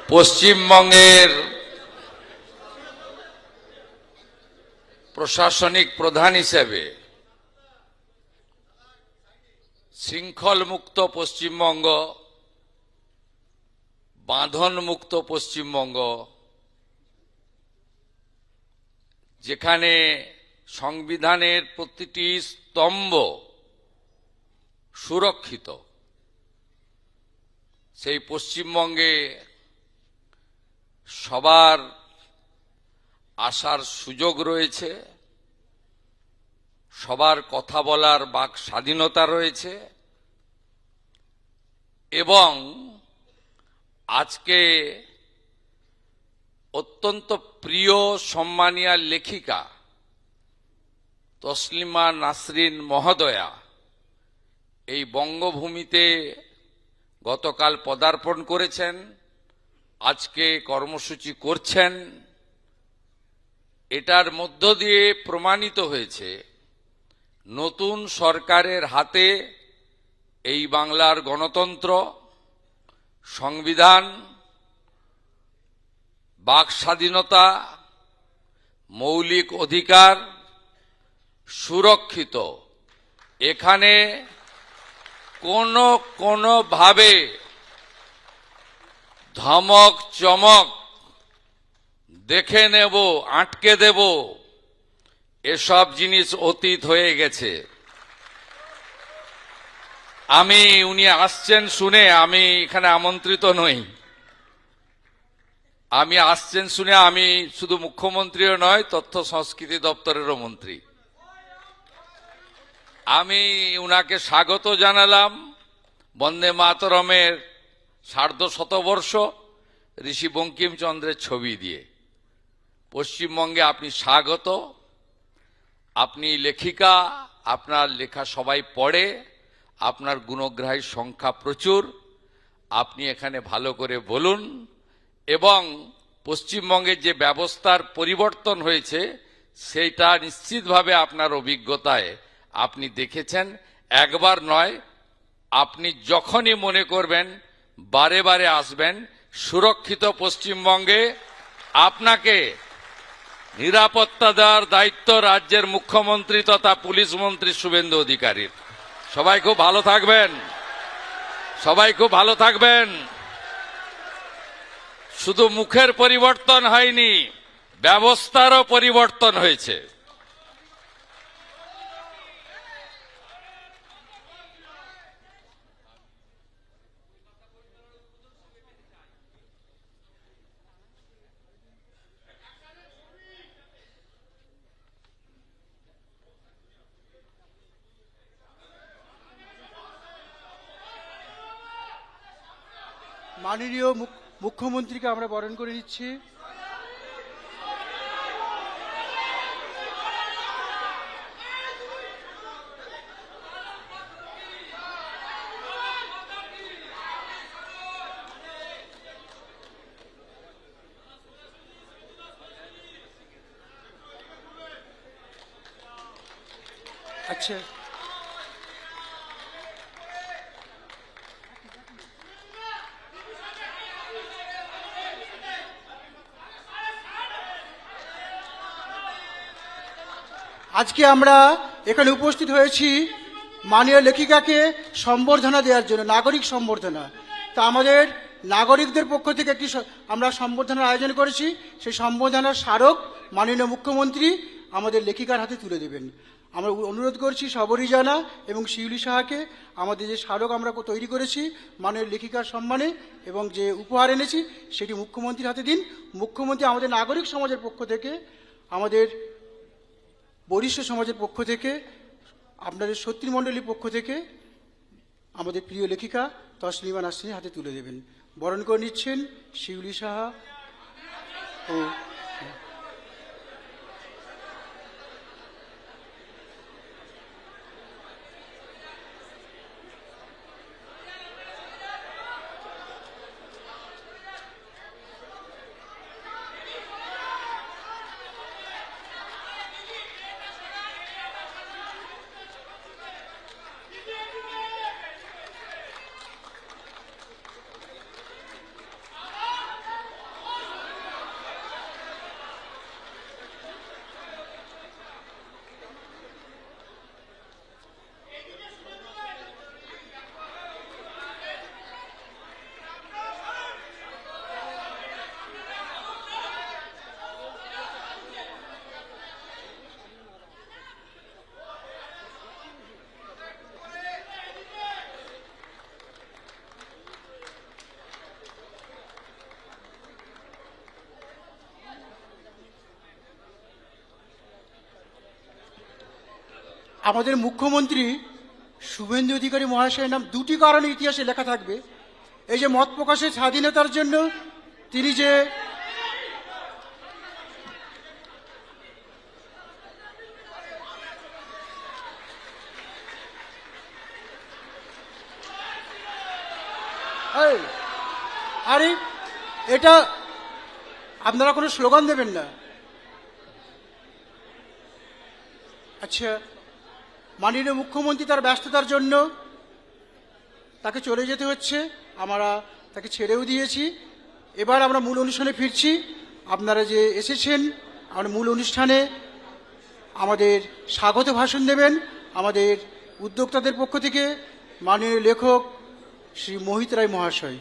পশ্চিমবঙ্গের প্রশাসনিক প্রধান হিসেবে শৃঙ্খল মুক্ত পশ্চিমবঙ্গ, বাঁধন মুক্ত পশ্চিমবঙ্গ, যেখানে সংবিধানের প্রতিটি স্তম্ভ সুরক্ষিত, সেই পশ্চিমবঙ্গে সবার আসার সুযোগ রয়েছে, সবার কথা বলার বাক স্বাধীনতা রয়েছে এবং আজকে অত্যন্ত প্রিয় সম্মানীয় লেখিকা তসলিমা নাসরিন মহোদয়া এই বঙ্গভূমিতে গতকাল পদার্পণ করেছেন, আজকে কর্মসূচি করছেন। এটার মধ্য দিয়ে প্রমাণিত হয়েছে নতুন সরকারের হাতে এই বাংলার গণতন্ত্র, সংবিধান, বাক স্বাধীনতা, মৌলিক অধিকার সুরক্ষিত। এখানে কোনোভাবে ধমক চমক, দেখে নেব, আটকে দেব, এসব জিনিস অতীত হয়ে গেছে। উনি আসছেন শুনে আমি এখানে আমন্ত্রিত নই। আসছেন শুনে আমি শুধু মুখ্যমন্ত্রীও নয়, তথ্য সংস্কৃতি দপ্তরেরও মন্ত্রী। আমি উনাকে স্বাগত জানালাম বন্দে মাতরমের সার্ধশতবর্ষ ঋষি বঙ্কিমচন্দ্রের ছবি দিয়ে। পশ্চিমবঙ্গে আপনি স্বাগত। আপনি লেখিকা, আপনার লেখা সবাই পড়ে, আপনার গুণগ্রাহীর সংখ্যা প্রচুর। আপনি এখানে ভালো করে বলুন এবং পশ্চিমবঙ্গের যে ব্যবস্থার পরিবর্তন হয়েছে সেইটা নিশ্চিতভাবে আপনার অভিজ্ঞতায় আপনি দেখেছেন। একবার নয়, আপনি যখনই মনে করবেন বারে বারে আসবেন। সুরক্ষিত পশ্চিমবঙ্গে আপনাকে নিরাপত্তা দেওয়ার দায়িত্ব রাজ্যের মুখ্যমন্ত্রী তথা পুলিশ মন্ত্রী শুভেন্দু অধিকারীর। সবাই খুব ভালো থাকবেন, সবাই খুব ভালো থাকবেন। শুধু মুখের পরিবর্তন হয়নি, ব্যবস্থারও পরিবর্তন হয়েছে। মাননীয় মুখ্যমন্ত্রীকে আমরা বরণ করে নিচ্ছি। আচ্ছা, আজকে আমরা এখানে উপস্থিত হয়েছি মাননীয় লেখিকাকে সম্বর্ধনা দেওয়ার জন্য, নাগরিক সম্বর্ধনা। তা আমাদের নাগরিকদের পক্ষ থেকে আমরা সম্বর্ধনার আয়োজন করেছি। সেই সম্বর্ধনার স্মারক মাননীয় মুখ্যমন্ত্রী আমাদের লেখিকার হাতে তুলে দেবেন। আমরা অনুরোধ করছি সবরী জানা এবং শিউলি সাহাকে আমাদের যে স্মারক আমরা তৈরি করেছি মাননীয় লেখিকার সম্মানে এবং যে উপহার এনেছি সেটি মুখ্যমন্ত্রীর হাতে দিন। মুখ্যমন্ত্রী আমাদের নাগরিক সমাজের পক্ষ থেকে, আমাদের বরিষ্ঠ সমাজের পক্ষ থেকে, আপনাদের সত্যিমণ্ডলীর পক্ষ থেকে আমাদের প্রিয় লেখিকা তসলিমা নাসরিনের হাতে তুলে দেবেন। বরণ করে নিচ্ছেন শিউলি সাহা ও আমাদের মুখ্যমন্ত্রী শুভেন্দু অধিকারী মহাশয়ের নাম দুটি কারণে ইতিহাসে লেখা থাকবে। এই যে মত প্রকাশের স্বাধীনতার জন্য তিনি যে এই, আরে এটা আপনারা কোনো স্লোগান দেবেন না। আচ্ছা, মাননীয় মুখ্যমন্ত্রী তার ব্যস্ততার জন্য তাকে চলে যেতে হচ্ছে, আমরা তাকে ছেড়েও দিয়েছি। এবার আমরা মূল অনুষ্ঠানে ফিরছি। আপনারা যে এসেছেন, আমরা মূল অনুষ্ঠানে আমাদের স্বাগত ভাষণ দেবেন আমাদের উদ্যোক্তাদের পক্ষ থেকে মাননীয় লেখক শ্রী মোহিত রায় মহাশয়।